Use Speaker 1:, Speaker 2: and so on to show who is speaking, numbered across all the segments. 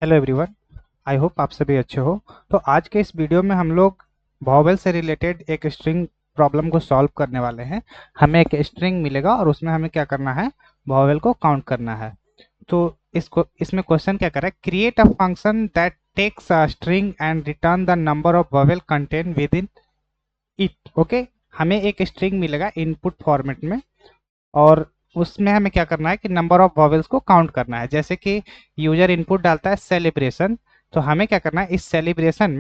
Speaker 1: Hello everyone. I hope आप सभी अच्छे हो। तो आज के इस वीडियो में हम लोग वॉवेल से रिलेटेड एक स्ट्रिंग प्रॉब्लम को सॉल्व करने वाले हैं। हमें एक स्ट्रिंग मिलेगा और उसमें हमें क्या करना है, वॉवेल को काउंट करना है। तो इसमें क्वेश्चन क्या कर रहा है, create a function that takes a string and return the number of vowel contain within it. Okay, हमें एक स्ट्रिंग मिलेगा इनपुट फॉर्मेट में और उसमें हमें क्या करना है कि नंबर ऑफ वॉवेल्स को काउंट करना है। जैसे कि यूजर इनपुट डालता है सेलिब्रेशन, तो हमें क्या करना है, इस सेलिब्रेशन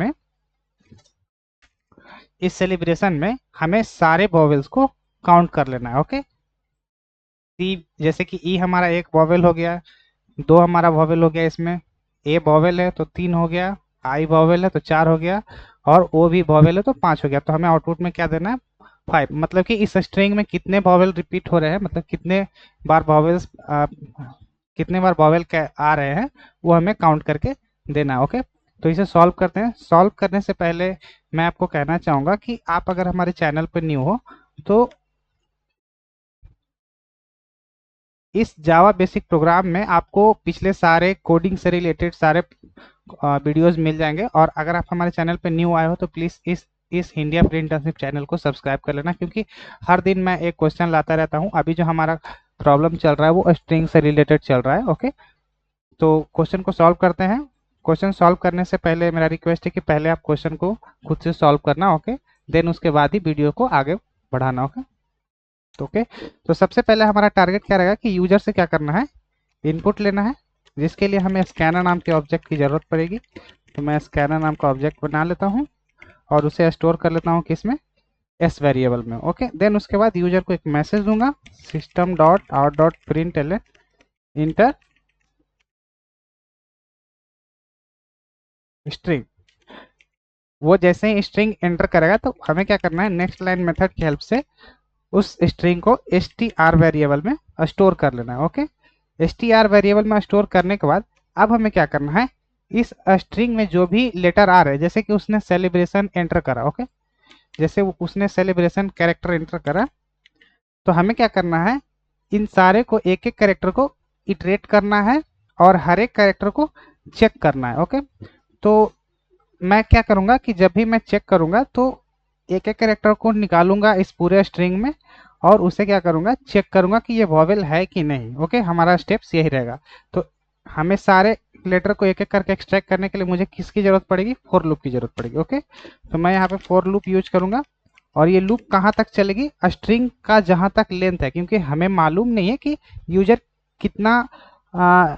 Speaker 1: में हमें सारे वॉवेल्स को काउंट कर लेना है। ओके, सी जैसे कि ई हमारा एक वॉवेल हो गया, दो हमारा वॉवेल हो गया, इसमें ए वॉवेल है तो 3 हो गया, आई वॉवेल है तो 4 हो गया और ओ भी वॉवेल है तो 5 हो गया। तो हमें आउटपुट में क्या देना है, 5। मतलब कि इस स्ट्रिंग में कितने वॉवेल रिपीट हो रहे हैं, मतलब कितने बार वॉवेल आ रहे हैं, वो हमें काउंट करके देना है। ओके, तो इसे सॉल्व करते हैं। सॉल्व करने से पहले मैं आपको कहना चाहूँगा कि आप अगर हमारे चैनल पर न्यू हो तो इस जावा बेसिक प्रोग्राम में आपको पिछले सारे कोडिंग से रिलेटेड सारे वीडियोस मिल जाएंगे। और अगर आप हमारे चैनल पर न्यू आए हो तो प्लीज़ इस इंडिया फ्री इंटर्नशिप चैनल को सब्सक्राइब कर लेना, क्योंकि हर दिन मैं एक क्वेश्चन लाता रहता हूँ। अभी जो हमारा प्रॉब्लम चल रहा है वो स्ट्रिंग से रिलेटेड चल रहा है। ओके, तो क्वेश्चन को सॉल्व करते हैं। क्वेश्चन सॉल्व करने से पहले मेरा रिक्वेस्ट है कि पहले आप क्वेश्चन को खुद से सॉल्व करना। ओके, देन उसके बाद ही वीडियो को आगे बढ़ाना। ओके, तो तो सबसे पहले हमारा टारगेट क्या रहेगा कि यूजर से क्या करना है, इनपुट लेना है, जिसके लिए हमें स्कैनर नाम के ऑब्जेक्ट की ज़रूरत पड़ेगी। तो मैं स्कैनर नाम का ऑब्जेक्ट बना लेता हूँ और उसे स्टोर कर लेता हूँ किसमें, एस वेरिएबल में। ओके, देन उसके बाद यूजर को एक मैसेज दूंगा, system dot out dot print L inter string. वो जैसे ही स्ट्रिंग एंटर करेगा तो हमें क्या करना है, नेक्स्ट लाइन मेथड की हेल्प से उस स्ट्रिंग को str वेरिएबल में स्टोर कर लेना है। ओके, str वेरिएबल में स्टोर करने के बाद अब हमें क्या करना है, इस स्ट्रिंग में जो भी लेटर आ रहे हैं, जैसे कि उसने सेलिब्रेशन एंटर करा। ओके, जैसे उसने सेलिब्रेशन कैरेक्टर एंटर करा, तो हमें क्या करना है, इन सारे को एक एक कैरेक्टर को इटरेट करना है और हर एक कैरेक्टर को चेक करना है। ओके, तो मैं क्या करूंगा कि जब भी मैं चेक करूंगा तो एक एक कैरेक्टर को निकालूंगा इस पूरे स्ट्रिंग में और उसे क्या करूंगा, चेक करूंगा कि ये वॉवेल है कि नहीं। ओके, हमारा स्टेप्स यही रहेगा। तो हमें सारे लेटर को एक एक करके एक्सट्रैक्ट करने के लिए मुझे किसकी जरूरत पड़ेगी, फॉर लूप की जरूरत पड़ेगी। ओके, तो मैं यहाँ पे फॉर लूप यूज करूंगा और ये लूप कहाँ तक चलेगी, स्ट्रिंग का जहां तक लेंथ है, क्योंकि हमें मालूम नहीं है कि यूजर कितना आ,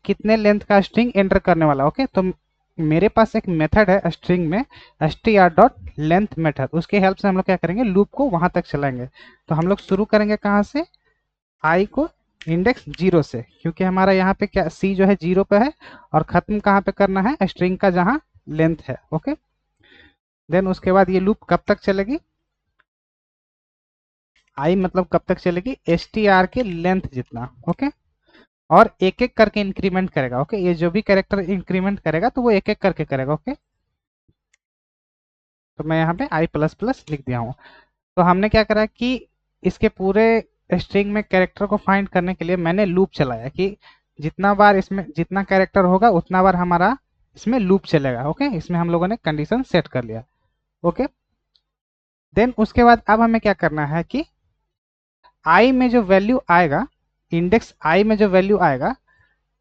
Speaker 1: कितने लेंथ का स्ट्रिंग एंटर करने वाला। ओके, तो मेरे पास एक मेथड है स्ट्रिंग में, str डॉट लेंथ मेथड, उसके हेल्प से हम लोग क्या करेंगे, लूप को वहां तक चलाएंगे। तो हम लोग शुरू करेंगे कहाँ से, आई को इंडेक्स 0 से, क्योंकि हमारा यहाँ पे क्या सी जो है 0 पे है और खत्म कहाँ पे करना है, स्ट्रिंग का जहां लेंथ है। ओके, देन उसके बाद ये लूप कब तक चलेगी, आई मतलब कब तक चलेगी, str के लेंथ जितना। ओके, और एक एक करके इंक्रीमेंट करेगा। ओके, ये जो भी कैरेक्टर इंक्रीमेंट करेगा तो वो एक एक करके करेगा। ओके, तो मैं यहाँ पे आई प्लस प्लस लिख दिया हूँ। तो हमने क्या करा कि इसके पूरे स्ट्रिंग में कैरेक्टर को फाइंड करने के लिए मैंने लूप चलाया कि जितना बार इसमें जितना कैरेक्टर होगा उतना बार हमारा इसमें लूप चलेगा। ओके, इसमें हम लोगों ने कंडीशन सेट कर लिया। ओके, देन उसके बाद अब हमें क्या करना है कि आई में जो वैल्यू आएगा, इंडेक्स आई में जो वैल्यू आएगा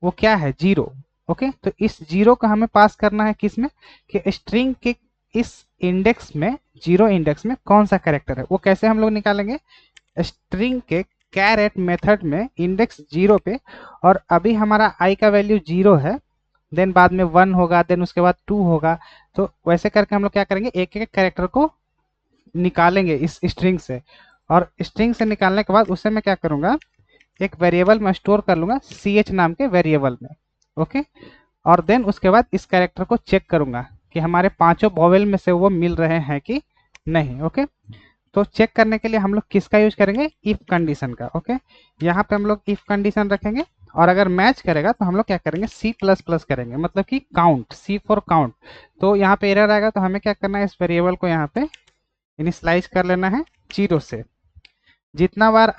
Speaker 1: वो क्या है, 0। ओके, तो इस 0 को हमें पास करना है किस में, कि स्ट्रिंग के इस इंडेक्स में, 0 इंडेक्स में कौन सा कैरेक्टर है। वो कैसे हम लोग निकालेंगे, स्ट्रिंग के कैरेट मेथड में इंडेक्स 0 पे, और अभी हमारा आई का वैल्यू 0 है, देन बाद में 1 होगा, देन उसके बाद 2 होगा। तो वैसे करके हम लोग क्या करेंगे, एक एक कैरेक्टर को निकालेंगे इस स्ट्रिंग से, और स्ट्रिंग से निकालने के बाद उसे मैं क्या करूंगा, एक वेरिएबल में स्टोर कर लूंगा, ch नाम के वेरिएबल में। ओके, और देन उसके बाद इस कैरेक्टर को चेक करूंगा कि हमारे पांचों वॉवेल में से वो मिल रहे हैं कि नहीं। ओके, तो चेक करने के लिए हम लोग किसका यूज करेंगे, इफ कंडीशन का। ओके, यहाँ पे हम लोग इफ कंडीशन रखेंगे और अगर मैच करेगा तो हम लोग क्या करेंगे, सी प्लस प्लस करेंगे, मतलब कि काउंट, सी फॉर काउंट। तो यहाँ पे एरर आएगा तो हमें क्या करना है, इस वेरिएबल को यहाँ पे इनिशियलाइज कर लेना है 0 से। जितना बार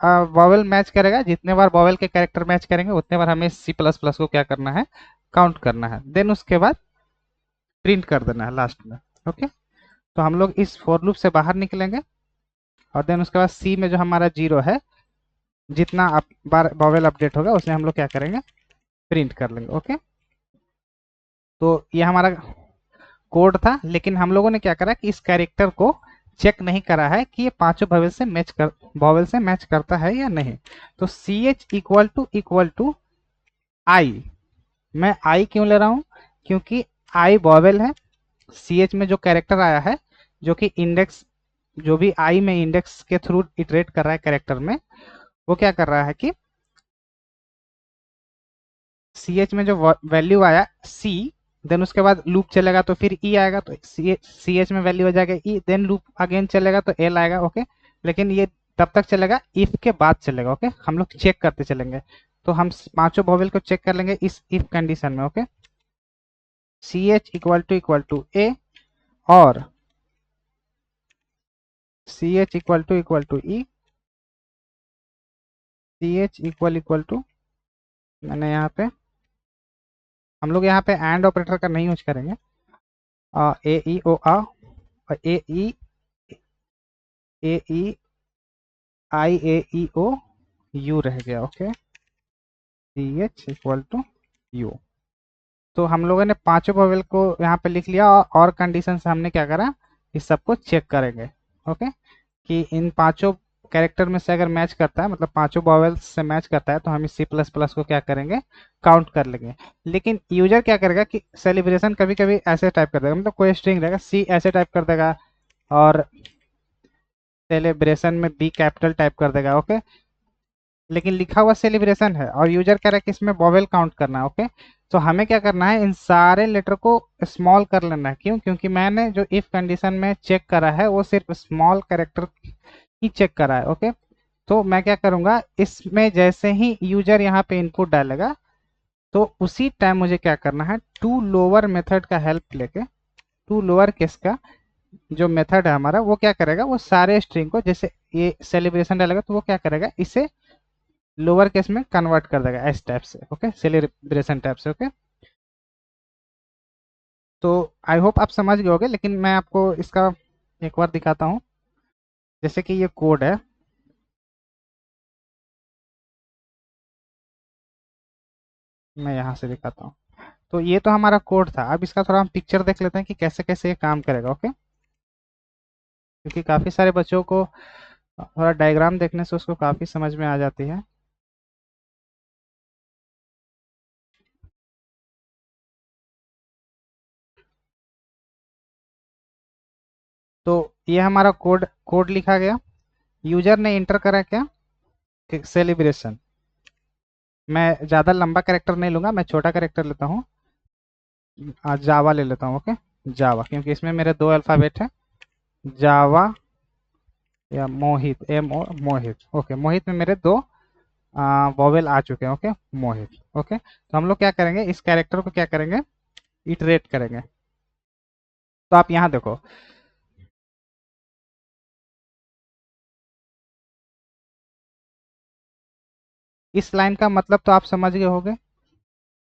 Speaker 1: वॉवेल मैच करेगा, जितने बार वॉवेल के कैरेक्टर मैच करेंगे उतने बार हमें सी प्लस प्लस को क्या करना है, काउंट करना है। देन उसके बाद प्रिंट कर देना है लास्ट में। ओके, तो हम लोग इस फॉर लूप से बाहर निकलेंगे और देन उसके बाद सी में जो हमारा जीरो है, जितना बार वॉवेल अपडेट होगा उसमें हम लोग क्या करेंगे, प्रिंट कर लेंगे। ओके, तो ये हमारा कोड था, लेकिन हम लोगों ने क्या करा कि इस कैरेक्टर को चेक नहीं करा है कि ये पांचों वॉवेल से मैच करता है या नहीं। तो सी एच इक्वल टू आई, मैं आई क्यों ले रहा हूं, क्योंकि आई वॉवेल है, सी एच में जो कैरेक्टर आया है, जो कि इंडेक्स, जो भी आई में इंडेक्स के थ्रू इटरेट कर रहा है कैरेक्टर में, वो क्या कर रहा है कि सी एच में जो वैल्यू आया सी, देन उसके बाद लूप चलेगा तो फिर ई आएगा, तो सी एच में वैल्यू आ जाएगा ई, देन लूप अगेन चलेगा तो एल आएगा। ओके, लेकिन ये तब तक चलेगा इफ के बाद चलेगा। ओके, हम लोग चेक करते चलेंगे, तो हम पांचों वॉवेल को चेक कर लेंगे इस इफ कंडीशन में। Okay, C H equal to A और C H equal to E, C H equal to, मैंने यहाँ पे, हम लोग यहाँ पे एंड ऑपरेटर का नहीं यूज करेंगे, ए ई ओ आ, ए ई आई ए ई ओ यू रह गया। Okay, C H equal to u. तो हम लोगों ने पांचों वोवेल को यहाँ पे लिख लिया, और कंडीशन से हमने क्या करा, इस सबको चेक करेंगे। ओके, कि इन पांचों कैरेक्टर में से अगर मैच करता है, मतलब पांचों वॉवेल्स से मैच करता है, तो हम इस सी प्लस प्लस को क्या करेंगे, काउंट कर लेंगे। लेकिन यूजर क्या करेगा कि सेलिब्रेशन कभी कभी ऐसे टाइप कर देगा, मतलब कोई स्ट्रिंग रहेगा सी ऐसे टाइप कर देगा, और सेलिब्रेशन में बी कैपिटल टाइप कर देगा। ओके, लेकिन लिखा हुआ सेलिब्रेशन है और यूजर कह रहा है कि इसमें वॉवेल काउंट करना है। ओके, तो हमें क्या करना है, इन सारे लेटर को स्मॉल कर लेना है। क्यों, क्योंकि मैंने जो इफ कंडीशन में चेक करा है वो सिर्फ स्मॉल कैरेक्टर ही चेक करा है। ओके, तो मैं क्या करूंगा, इसमें जैसे ही यूजर यहाँ पे इनपुट डालेगा, तो उसी टाइम मुझे क्या करना है, टू लोअर मेथड का हेल्प लेके, टू लोअर केस का जो मेथड है हमारा, वो क्या करेगा, वो सारे स्ट्रिंग को, जैसे ये सेलिब्रेशन डालेगा तो वो क्या करेगा, इसे लोअर केस में कन्वर्ट कर देगा एस टाइप से। ओके, सेलिब्रेशन टाइप से। ओके, तो आई होप आप समझ गए होगे, लेकिन मैं आपको इसका एक बार दिखाता हूँ। जैसे कि ये कोड है, मैं यहाँ से दिखाता हूँ। तो ये तो हमारा कोड था, अब इसका थोड़ा हम पिक्चर देख लेते हैं कि कैसे कैसे ये काम करेगा। ओके, क्योंकि काफ़ी सारे बच्चों को थोड़ा डायग्राम देखने से उसको काफ़ी समझ में आ जाती है। तो ये हमारा कोड कोड लिखा गया, यूजर ने इंटर करा क्या, सेलिब्रेशन। मैं ज़्यादा लंबा कैरेक्टर नहीं लूंगा, मैं छोटा कैरेक्टर लेता हूँ, जावा ले लेता हूँ। ओके, जावा, क्योंकि इसमें मेरे दो अल्फ़ाबेट है, जावा या मोहित, एम ओ मोहित। ओके, मोहित में मेरे दो वॉवेल आ चुके हैं। ओके, मोहित। ओके, तो हम लोग क्या करेंगे, इस कैरेक्टर को क्या करेंगे, इटरेट करेंगे। तो आप यहाँ देखो, इस लाइन का मतलब तो आप समझ गए होंगे,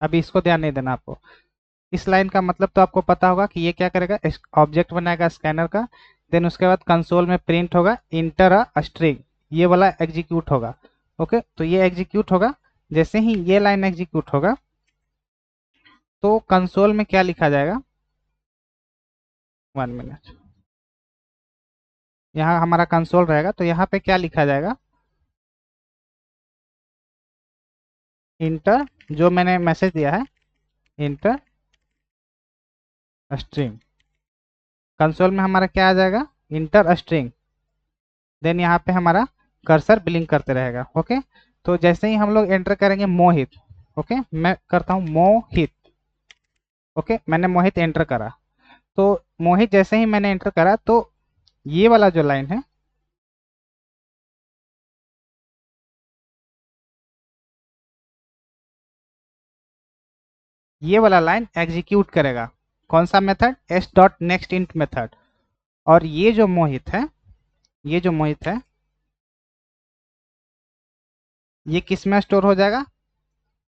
Speaker 1: अभी इसको ध्यान नहीं देना आपको। इस लाइन का मतलब तो आपको पता होगा कि ये क्या करेगा, ऑब्जेक्ट बनाएगा स्कैनर का, देन उसके बाद कंसोल में प्रिंट होगा इंटर अ स्ट्रिंग, ये वाला एग्जीक्यूट होगा। ओके, तो ये एग्जीक्यूट होगा, जैसे ही ये लाइन एग्जीक्यूट होगा तो कंसोल में क्या लिखा जाएगा, 1 मिनट, यहाँ हमारा कंसोल रहेगा, तो यहाँ पे क्या लिखा जाएगा, इंटर, जो मैंने मैसेज दिया है, इंटर स्ट्रिंग। कंसोल में हमारा क्या आ जाएगा, इंटर स्ट्रिंग, देन यहाँ पे हमारा कर्सर ब्लिंक करते रहेगा। ओके, तो जैसे ही हम लोग एंटर करेंगे मोहित, ओके, मैं करता हूँ मोहित। ओके, मैंने मोहित एंटर करा, तो मोहित जैसे ही मैंने एंटर करा, तो ये वाला जो लाइन है, ये वाला लाइन एग्जीक्यूट करेगा। कौन सा method, S dot next int method. और ये जो मोहित है, ये जो मोहित है, ये किस में स्टोर हो जाएगा,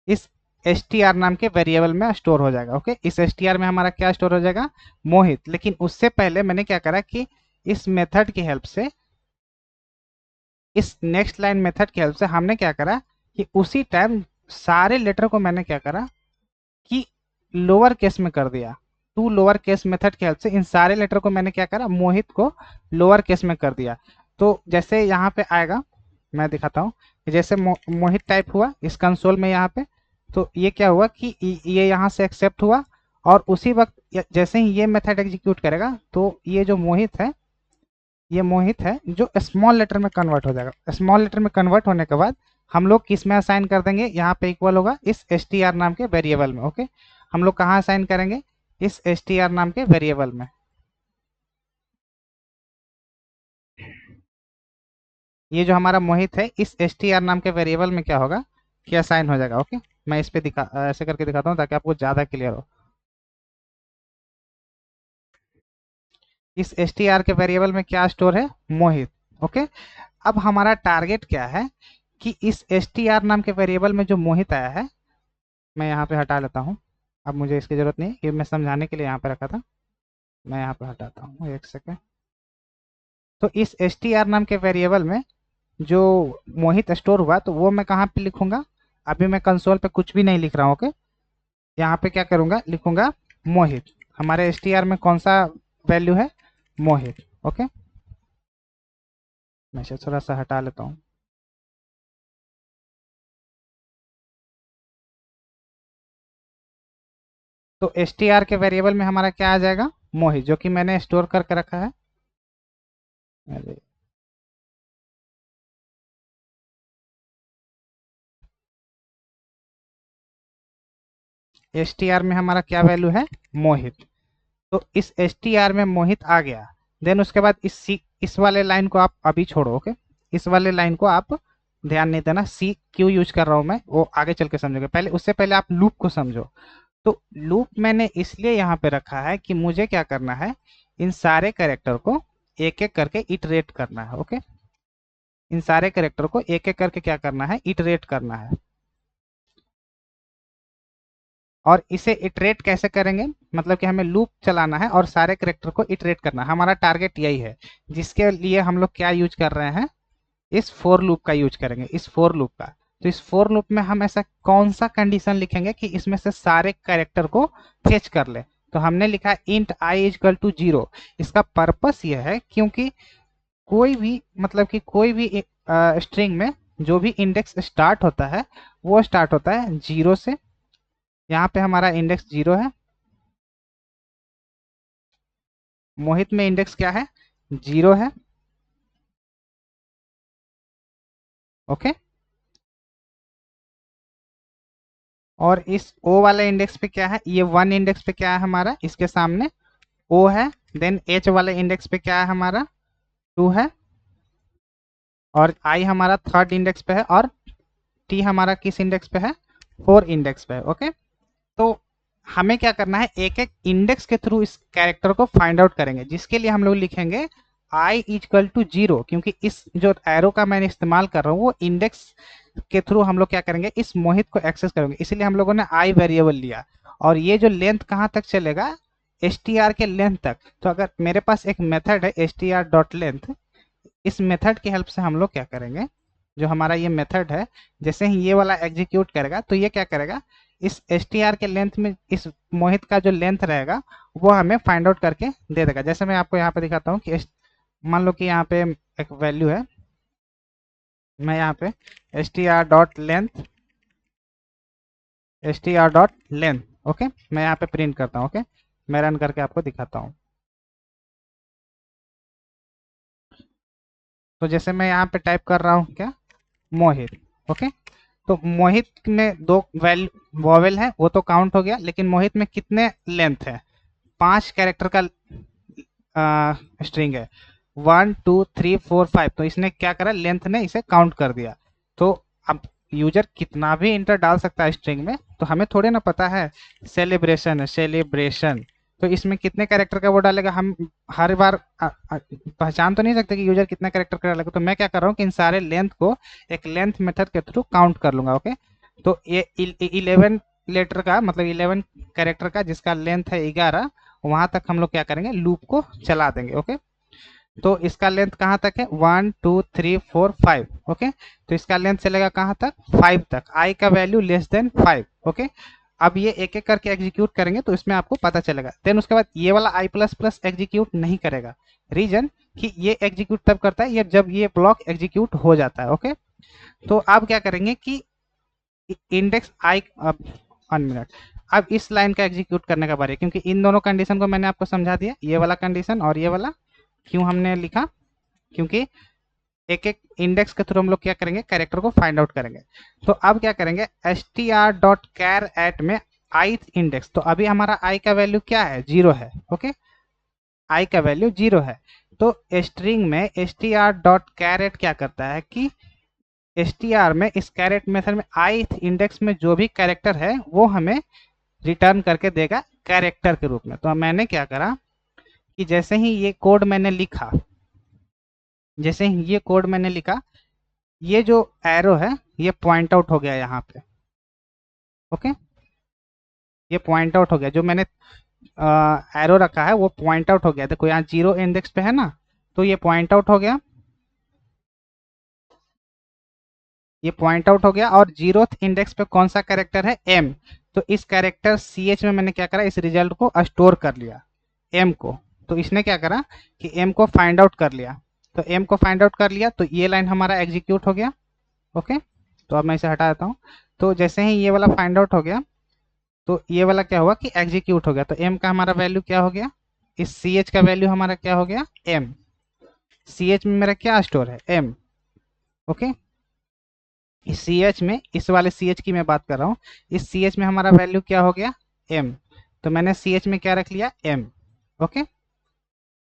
Speaker 1: इस str नाम के वेरिएबल में स्टोर हो जाएगा। ओके, इस str में हमारा क्या स्टोर हो जाएगा, मोहित। लेकिन उससे पहले मैंने क्या करा कि इस मेथड की हेल्प से, इस नेक्स्ट लाइन मेथड की हेल्प से हमने क्या करा कि उसी टाइम सारे लेटर को मैंने क्या करा कि लोअर केस में कर दिया। टू लोअर केस मेथड की हेल्प से इन सारे लेटर को मैंने क्या करा, मोहित को लोअर केस में कर दिया। तो जैसे यहाँ पे आएगा, मैं दिखाता हूँ, जैसे मोहित टाइप हुआ इस कंसोल में यहाँ पे, तो ये क्या हुआ कि ये यहाँ से एक्सेप्ट हुआ, और उसी वक्त जैसे ही ये मेथड एग्जीक्यूट करेगा तो ये जो मोहित है, ये मोहित है जो स्मॉल लेटर में कन्वर्ट हो जाएगा। स्मॉल लेटर में कन्वर्ट होने के बाद हम लोग किस में असाइन कर देंगे, यहाँ पे इक्वल होगा इस str नाम के वेरिएबल में। ओके, हम लोग कहाँ असाइन करेंगे, इस str नाम के वेरिएबल में। ये जो हमारा मोहित है इस str नाम के वेरिएबल में क्या होगा कि असाइन हो जाएगा। ओके, मैं इस पे दिखा ऐसे करके दिखाता हूँ ताकि आपको ज़्यादा क्लियर हो। इस str के वेरिएबल में क्या स्टोर है, मोहित। ओके, अब हमारा टारगेट क्या है कि इस str नाम के वेरिएबल में जो मोहित आया है, मैं यहाँ पे हटा लेता हूँ, अब मुझे इसकी ज़रूरत नहीं, ये मैं समझाने के लिए यहाँ पे रखा था। मैं यहाँ पे हटाता हूँ, एक सेकेंड। तो इस str नाम के वेरिएबल में जो मोहित स्टोर हुआ तो वो मैं कहाँ पे लिखूंगा, अभी मैं कंसोल पे कुछ भी नहीं लिख रहा हूँ। ओके, यहाँ पे क्या करूँगा, लिखूंगा मोहित। हमारे str में कौन सा वैल्यू है, मोहित। ओके, मैं इसे थोड़ा सा हटा लेता हूँ। तो str के वेरिएबल में हमारा क्या आ जाएगा, मोहित, जो कि मैंने स्टोर करके रखा है। अरे, str में हमारा क्या वैल्यू है, मोहित। तो इस str में मोहित आ गया। देन उसके बाद इस वाले लाइन को आप अभी छोड़ो। ओके, इस वाले लाइन को आप ध्यान नहीं देना, सी क्यों यूज कर रहा हूं मैं वो आगे चल के समझोगे, पहले उससे पहले आप लूप को समझो। तो लूप मैंने इसलिए यहाँ पे रखा है कि मुझे क्या करना है, इन सारे कैरेक्टर को एक एक करके इटरेट करना है। ओके, इन सारे कैरेक्टर को एक एक करके क्या करना है, इटरेट करना है। और इसे इटरेट कैसे करेंगे, मतलब कि हमें लूप चलाना है और सारे कैरेक्टर को इटरेट करना है। हमारा टारगेट यही है, जिसके लिए हम लोग क्या यूज कर रहे हैं, इस फोर लूप का यूज करेंगे, इस फोर लूप का। तो इस फोर लूप में हम ऐसा कौन सा कंडीशन लिखेंगे कि इसमें से सारे कैरेक्टर को फेच कर ले। तो हमने लिखा इंट आई इक्वल टू 0। इसका पर्पस यह है क्योंकि कोई भी, मतलब कि कोई भी स्ट्रिंग में जो भी इंडेक्स स्टार्ट होता है वो स्टार्ट होता है 0 से। यहाँ पे हमारा इंडेक्स 0 है, मोहित में इंडेक्स क्या है, 0 है। ओके, और इस ओ वाले इंडेक्स पे क्या है, ये 1 इंडेक्स पे क्या है हमारा, इसके सामने ओ है। देन एच वाले इंडेक्स पे क्या है हमारा, 2 है। और आई हमारा थर्ड इंडेक्स पे है, और टी हमारा किस इंडेक्स पे है, 4 इंडेक्स पे है। ओके, तो हमें क्या करना है, एक एक इंडेक्स के थ्रू इस कैरेक्टर को फाइंड आउट करेंगे, जिसके लिए हम लोग लिखेंगे आई इक्वल टू 0, क्योंकि इस जो एरो का मैंने इस्तेमाल कर रहा हूँ वो इंडेक्स के थ्रू हम लोग क्या करेंगे, इस मोहित को एक्सेस करेंगे। इसलिए हम लोगों ने आई वेरिएबल लिया। और ये जो लेंथ कहाँ तक चलेगा, str के लेंथ तक। तो अगर मेरे पास एक मेथड है str डॉट लेंथ, इस मेथड की हेल्प से हम लोग क्या करेंगे, जो हमारा ये मेथड है, जैसे ही ये वाला एग्जीक्यूट करेगा तो ये क्या करेगा, इस str के लेंथ में इस मोहित का जो लेंथ रहेगा वो हमें फाइंड आउट करके दे देगा। जैसे मैं आपको यहाँ पे दिखाता हूँ कि मान लो कि यहाँ पे एक वैल्यू है, मैं यहाँ पे str डॉट लेंथ, ओके, मैं यहाँ पे प्रिंट करता हूँ। ओके, मैं रन करके आपको दिखाता हूँ। तो जैसे मैं यहाँ पे टाइप कर रहा हूँ क्या, मोहित। ओके, तो मोहित में दो वॉवेल है वो तो काउंट हो गया, लेकिन मोहित में कितने लेंथ है, 5 कैरेक्टर का स्ट्रिंग है, 1 2 3 4 5। तो इसने क्या करा, लेंथ ने इसे काउंट कर दिया। तो अब यूजर कितना भी इंटर डाल सकता है स्ट्रिंग में, तो हमें थोड़े ना पता है सेलिब्रेशन है, सेलिब्रेशन तो इसमें कितने कैरेक्टर का वो डालेगा, हम हर बार पहचान तो नहीं सकते कि यूजर कितना कैरेक्टर का डालेगा। तो मैं क्या कर रहा हूँ कि इन सारे लेंथ को एक लेंथ मेथड के थ्रू काउंट कर लूंगा। ओके, तो ये 11 लेटर का मतलब 11 कैरेक्टर का जिसका लेंथ है 11, वहां तक हम लोग क्या करेंगे, लूप को चला देंगे। ओके, तो इसका लेंथ कहाँ तक है, 1 2 3 4 5। ओके, तो इसका लेंथ चलेगा कहाँ तक, 5 तक, आई का वैल्यू लेस देन 5। ओके, अब ये एक एक करके एग्जीक्यूट करेंगे तो इसमें आपको पता चलेगा। देन उसके बाद ये वाला आई प्लस प्लस एग्जीक्यूट नहीं करेगा। रीजन कि ये एग्जीक्यूट तब करता है ये जब ये ब्लॉक एग्जीक्यूट हो जाता है। ओके, तो आप क्या करेंगे कि इंडेक्स आई, अब 1 मिनट, अब इस लाइन का एग्जीक्यूट करने का बारी है, क्योंकि इन दोनों कंडीशन को मैंने आपको समझा दिया, ये वाला कंडीशन और ये वाला। क्यों हमने लिखा, क्योंकि एक एक इंडेक्स के थ्रू हम लोग क्या करेंगे, कैरेक्टर को फाइंड आउट करेंगे। तो अब क्या करेंगे, str.char@ में ith इंडेक्स, तो अभी हमारा i का वैल्यू क्या है, 0 है। ओके, i का वैल्यू 0 है। तो स्ट्रिंग में str.char@ क्या करता है कि str में इस कैरेट मेथड में ith इंडेक्स में जो भी कैरेक्टर है वो हमें रिटर्न करके देगा कैरेक्टर के रूप में। तो मैंने क्या करा कि जैसे ही ये कोड मैंने लिखा, जैसे ही ये कोड मैंने लिखा, ये जो एरो है ये पॉइंट आउट हो गया यहाँ पे। ओके, ये पॉइंट आउट हो गया, जो मैंने एरो रखा है वो पॉइंट आउट हो गया। देखो यहाँ 0 इंडेक्स पे है ना, तो ये पॉइंट आउट हो गया, ये पॉइंट आउट हो गया। और 0th इंडेक्स पे कौन सा कैरेक्टर है, m। तो इस कैरेक्टर ch में मैंने क्या करा, इस रिजल्ट को स्टोर कर लिया, m को। तो इसने क्या करा कि m को फाइंड आउट कर लिया। तो m को फाइंड आउट कर लिया तो ये लाइन हमारा एग्जीक्यूट हो गया। ओके, तो अब मैं इसे हटा देता हूँ। तो जैसे ही ये वाला फाइंड आउट हो गया तो ये वाला क्या हुआ कि एग्जीक्यूट हो गया। तो m का हमारा वैल्यू क्या हो गया, इस ch का वैल्यू हमारा क्या हो गया, m। ch में मेरा क्या स्टोर है, m। ओके, इस ch में, इस वाले ch की मैं बात कर रहा हूँ, इस ch में हमारा वैल्यू क्या हो गया, m। तो मैंने ch में क्या रख लिया, m। ओके,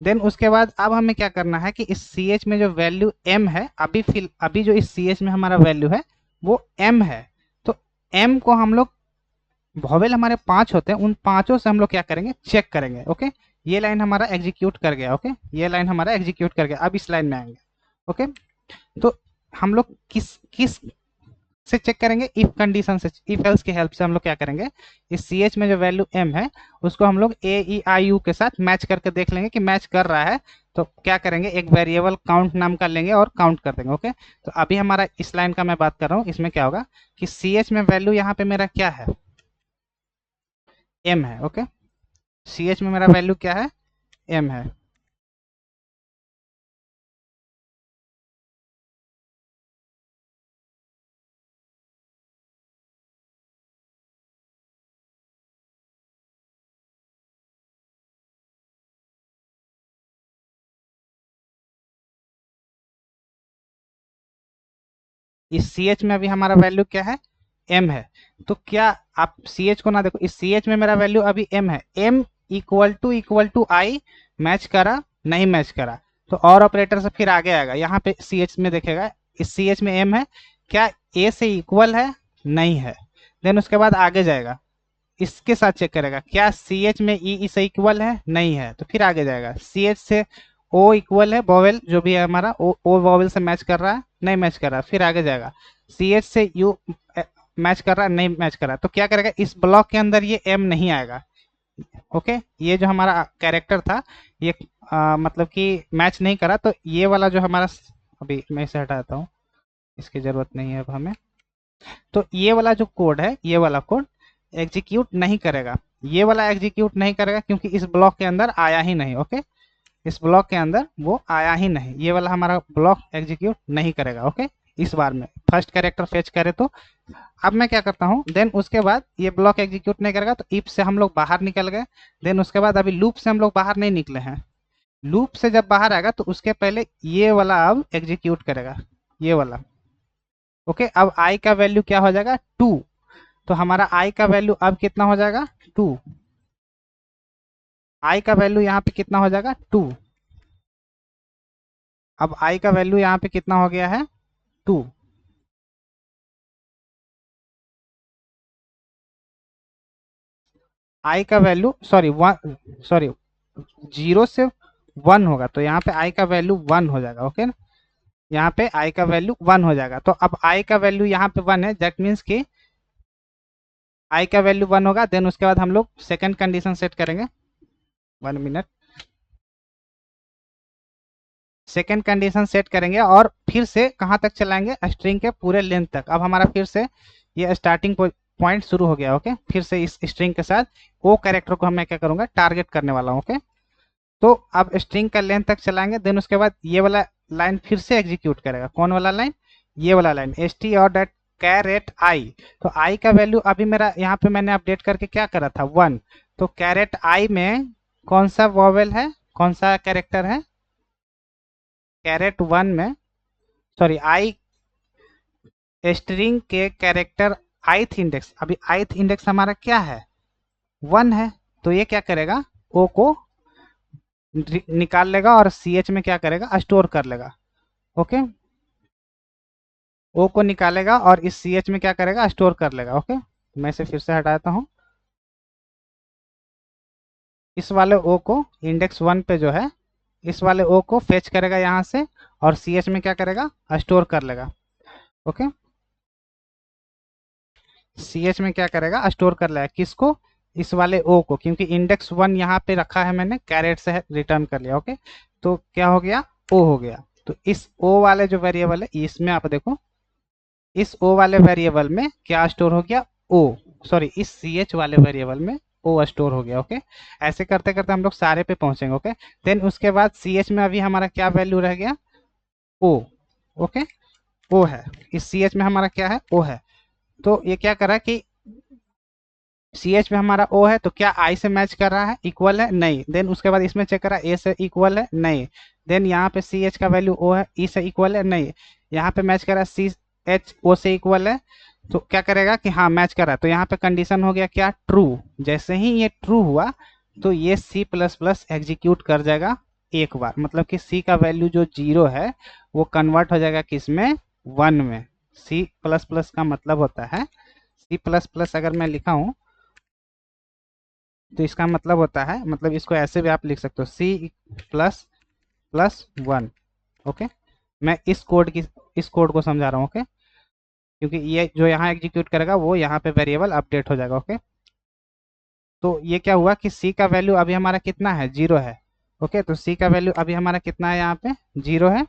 Speaker 1: देन उसके बाद अब हमें क्या करना है कि इस ch में जो वैल्यू m है, अभी जो इस ch में हमारा वैल्यू है वो m है। तो m को हम लोग, वॉवेल हमारे 5 होते हैं, उन पांचों से हम लोग क्या करेंगे, चेक करेंगे। ओके, ये लाइन हमारा एग्जीक्यूट कर गया। ओके, ये लाइन हमारा एग्जीक्यूट कर गया। अब इस लाइन में आएंगे। ओके, तो हम लोग किस किस से चेक करेंगे, इफ कंडीशन से, इफ एल्स की हेल्प से हम लोग क्या करेंगे, इस सी एच में जो वैल्यू एम है उसको हम लोग ए ई आई यू के साथ मैच करके देख लेंगे कि मैच कर रहा है। तो क्या करेंगे, एक वेरिएबल काउंट नाम का लेंगे और काउंट कर देंगे। ओके, तो अभी हमारा इस लाइन का मैं बात कर रहा हूँ, इसमें क्या होगा कि सी एच में वैल्यू यहाँ पे मेरा क्या है, एम है। ओके, सी एच में मेरा वैल्यू क्या है, एम है। इस सी एच में अभी हमारा वैल्यू क्या है, एम है। तो क्या आप सी एच को ना देखो, इस सी एच में मेरा वैल्यू अभी एम है, m equal to i, match करा नहीं मैच करा, तो और ऑपरेटर से फिर आगे आएगा, यहाँ पे सी एच में देखेगा इस सी एच में एम है, क्या ए से इक्वल है, नहीं है। देन उसके बाद आगे जाएगा, इसके साथ चेक करेगा क्या सी एच में ई से इक्वल है, नहीं है, तो फिर आगे जाएगा सी एच से ओ इक्वल है, वॉवेल जो भी है हमारा ओ वॉवेल से मैच कर रहा है, नहीं मैच कर रहा, फिर आगे जाएगा सी एच से यू मैच कर रहा है, नहीं मैच कर रहा, तो क्या करेगा, इस ब्लॉक के अंदर ये एम नहीं आएगा। ओके, ये जो हमारा कैरेक्टर था ये मतलब कि मैच नहीं करा, तो ये वाला जो हमारा, अभी मैं इसे हटा देता हूँ, इसकी जरूरत नहीं है अब हमें। तो ये वाला जो कोड है, ये वाला कोड एग्जीक्यूट नहीं करेगा, ये वाला एग्जीक्यूट नहीं करेगा क्योंकि इस ब्लॉक के अंदर आया ही नहीं। ओके, इस ब्लॉक के अंदर वो आया ही नहीं, ये वाला हमारा ब्लॉक एग्जीक्यूट नहीं करेगा। ओके, इस बार में फर्स्ट कैरेक्टर फेच करे तो। अब मैं क्या करता हूँ, देन उसके बाद ये ब्लॉक एग्जीक्यूट नहीं करेगा, तो इफ से हम लोग बाहर निकल गए। देन उसके बाद अभी लूप से हम लोग बाहर नहीं निकले हैं, लूप से जब बाहर आएगा तो उसके पहले ये वाला अब एग्जीक्यूट करेगा, ये वाला। ओके, अब आई का वैल्यू क्या हो जाएगा, 2। तो हमारा आई का वैल्यू अब कितना हो जाएगा, 2। आई का वैल्यू यहाँ पे कितना हो जाएगा, 2। अब आई का वैल्यू यहाँ पे कितना हो गया है, 2। आई का वैल्यू सॉरी वन, सॉरी 0 से 1 होगा, तो यहाँ पे आई का वैल्यू 1 हो जाएगा। ओके, यहाँ पे आई का वैल्यू 1 हो जाएगा। तो अब आई का वैल्यू यहाँ पे 1 है, दैट मीन्स कि आई का वैल्यू 1 होगा। देन उसके बाद हम लोग सेकंड कंडीशन सेट करेंगे। 1 मिनट, सेकेंड कंडीशन सेट करेंगे और फिर से कहाँ तक चलाएंगे, स्ट्रिंग के पूरे लेंथ तक। अब हमारा फिर से ये स्टार्टिंग पॉइंट शुरू हो गया। ओके, फिर से इस स्ट्रिंग के साथ ओ कैरेक्टर को मैं क्या करूंगा, टारगेट करने वाला हूँ। ओके, तो अब स्ट्रिंग का लेंथ तक चलाएंगे। देन उसके बाद ये वाला लाइन फिर से एग्जीक्यूट करेगा। कौन वाला लाइन, ये वाला लाइन, एस टी और डॉट कैरेट आई। तो आई का वैल्यू अभी मेरा यहाँ पे मैंने अपडेट करके क्या करा था, 1। तो कैरेट आई में कौन सा वॉवेल है, कौन सा कैरेक्टर है, कैरेट 1 में, सॉरी आई स्ट्रिंग के कैरेक्टर ith इंडेक्स, अभी ith इंडेक्स हमारा क्या है, 1 है। तो ये क्या करेगा, ओ को निकाल लेगा और सी एच में क्या करेगा, स्टोर कर लेगा। ओके, ओ को निकालेगा और इस सी एच में क्या करेगा, स्टोर कर लेगा। ओके, मैं इसे फिर से हटा देता हूँ। इस वाले ओ को इंडेक्स 1 पे जो है, इस वाले ओ को फेच करेगा यहाँ से और सी एच में क्या करेगा, स्टोर कर लेगा। ओके, सी एच में क्या करेगा, स्टोर कर लेगा किसको, इस वाले ओ को, क्योंकि इंडेक्स 1 यहाँ पे रखा है मैंने, कैरेट से रिटर्न कर लिया। ओके, तो क्या हो गया, ओ हो गया। तो इस ओ वाले जो वेरिएबल है, इसमें आप देखो, इस ओ वाले वेरिएबल में क्या स्टोर हो गया, ओ, सॉरी इस सी एच वाले वेरिएबल में ओ स्टोर हो गया। ओके, ऐसे करते करते हम लोग सारे पे पहुंचेंगे। ओके, देन उसके बाद सी एच में अभी हमारा क्या वैल्यू रह गया, ओ। ओके, ओ है, इस सी एच में हमारा क्या है, ओ है। तो ये क्या करा कि सी एच में हमारा ओ है, तो क्या आई से मैच कर रहा है, इक्वल है, नहीं। देन उसके बाद इसमें चेक करा, ए से इक्वल है, नहीं। देन यहाँ पे सी एच का वैल्यू ओ है, ई से इक्वल है, नहीं। यहाँ पे मैच करा, सी एच ओ से इक्वल है, तो क्या करेगा कि हाँ मैच कर रहा है। तो यहाँ पे कंडीशन हो गया क्या, ट्रू। जैसे ही ये ट्रू हुआ तो ये सी प्लस प्लस एग्जीक्यूट कर जाएगा एक बार, मतलब कि सी का वैल्यू जो 0 है वो कन्वर्ट हो जाएगा किस में, 1 में। सी प्लस प्लस का मतलब होता है, सी प्लस प्लस अगर मैं लिखा हूँ तो इसका मतलब होता है, मतलब इसको ऐसे भी आप लिख सकते हो, सी प्लस प्लस 1। ओके, मैं इस कोड को समझा रहा हूँ। ओके, क्योंकि ये जो यहाँ एग्जीक्यूट करेगा वो यहाँ पे वेरिएबल अपडेट हो जाएगा। ओके, तो ये क्या हुआ कि सी का वैल्यू अभी हमारा कितना है, 0 है। ओके, तो सी का वैल्यू अभी हमारा कितना है, यहाँ पे 0 है,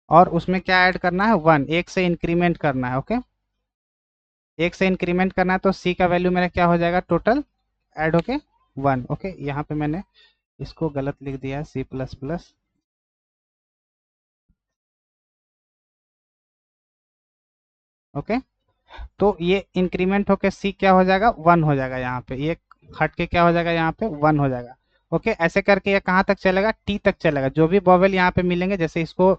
Speaker 1: और उसमें क्या ऐड करना है, 1, एक से इंक्रीमेंट करना है। ओके, एक से इंक्रीमेंट करना है, तो सी का वैल्यू मेरा क्या हो जाएगा, टोटल ऐड होके 1। ओके, यहाँ पे मैंने इसको गलत लिख दिया है, सी प्लस प्लस। ओके, तो ये इंक्रीमेंट होके सी क्या हो जाएगा, 1 हो जाएगा। यहाँ पे ये हट के क्या हो जाएगा, यहाँ पे 1 हो जाएगा। ओके, ऐसे करके ये कहाँ तक चलेगा, टी तक चलेगा। जो भी बॉवेल यहाँ पे मिलेंगे, जैसे इसको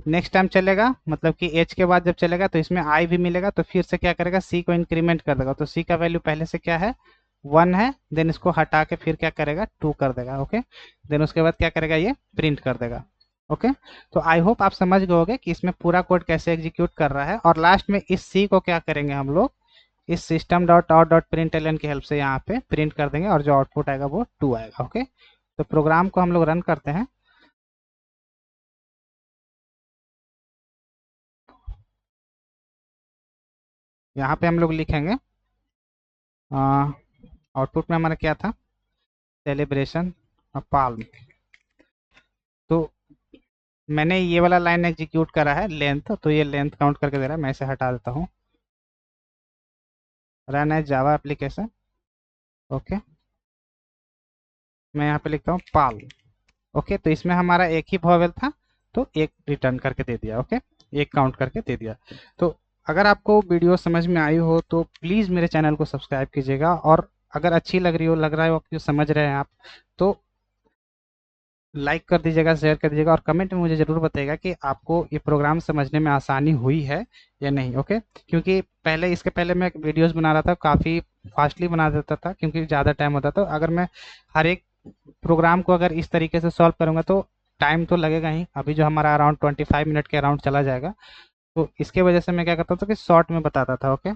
Speaker 1: नेक्स्ट टाइम चलेगा, मतलब कि एच के बाद जब चलेगा तो इसमें आई भी मिलेगा, तो फिर से क्या करेगा, सी को इंक्रीमेंट कर देगा। तो सी का वैल्यू पहले से क्या है, 1 है। देन इसको हटा के फिर क्या करेगा, 2 कर देगा। ओके, देन उसके बाद क्या करेगा, ये प्रिंट कर देगा। ओके, तो आई होप आप समझ गए होंगे कि इसमें पूरा कोड कैसे एग्जीक्यूट कर रहा है। और लास्ट में इस सी को क्या करेंगे हम लोग, इस system dot out dot print L की हेल्प से यहाँ पे प्रिंट कर देंगे, और जो आउटपुट आएगा वो 2 आएगा। ओके, तो प्रोग्राम को हम लोग रन करते हैं। यहाँ पे हम लोग लिखेंगे, आउटपुट में हमारा क्या था, सेलिब्रेशन पाल्म। तो मैंने ये वाला लाइन एग्जीक्यूट करा है, लेंथ, तो ये लेंथ काउंट करके दे रहा है। मैं इसे हटा देता हूँ, run as Java application. Okay, मैं यहाँ पे लिखता हूँ पाल। ओके, तो इसमें हमारा एक ही वॉवेल था, तो एक रिटर्न करके दे दिया। ओके, एक काउंट करके दे दिया। तो अगर आपको वीडियो समझ में आई हो तो प्लीज़ मेरे चैनल को सब्सक्राइब कीजिएगा, और अगर अच्छी लग रही हो, लग रहा है कि समझ रहे हैं आप, तो लाइक कर दीजिएगा, शेयर कर दीजिएगा, और कमेंट में मुझे ज़रूर बताइएगा कि आपको ये प्रोग्राम समझने में आसानी हुई है या नहीं। ओके, क्योंकि पहले, इसके पहले मैं वीडियोस बना रहा था, काफ़ी फास्टली बना देता था क्योंकि ज़्यादा टाइम होता था। अगर मैं हर एक प्रोग्राम को अगर इस तरीके से सॉल्व करूँगा तो टाइम तो लगेगा ही। अभी जो हमारा अराउंड 25 मिनट के अराउंड चला जाएगा, तो इसके वजह से मैं क्या करता था कि शॉर्ट में बताता था। ओके,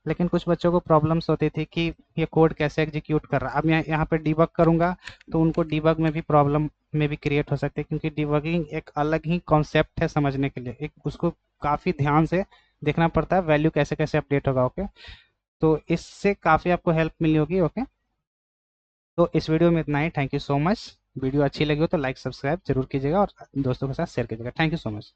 Speaker 1: लेकिन कुछ बच्चों को प्रॉब्लम्स होती थी कि ये कोड कैसे एग्जीक्यूट कर रहा है। अब मैं यहाँ पे डिबग करूँगा तो उनको डिबग में भी प्रॉब्लम में भी क्रिएट हो सकती है, क्योंकि डिबगिंग एक अलग ही कॉन्सेप्ट है समझने के लिए, एक उसको काफ़ी ध्यान से देखना पड़ता है, वैल्यू कैसे कैसे अपडेट होगा। ओके, तो इससे काफ़ी आपको हेल्प मिली होगी। ओके, तो इस वीडियो में इतना ही। Thank you so much. Video अच्छी लगी हो तो लाइक सब्सक्राइब जरूर कीजिएगा और दोस्तों के साथ शेयर कीजिएगा। Thank you so much.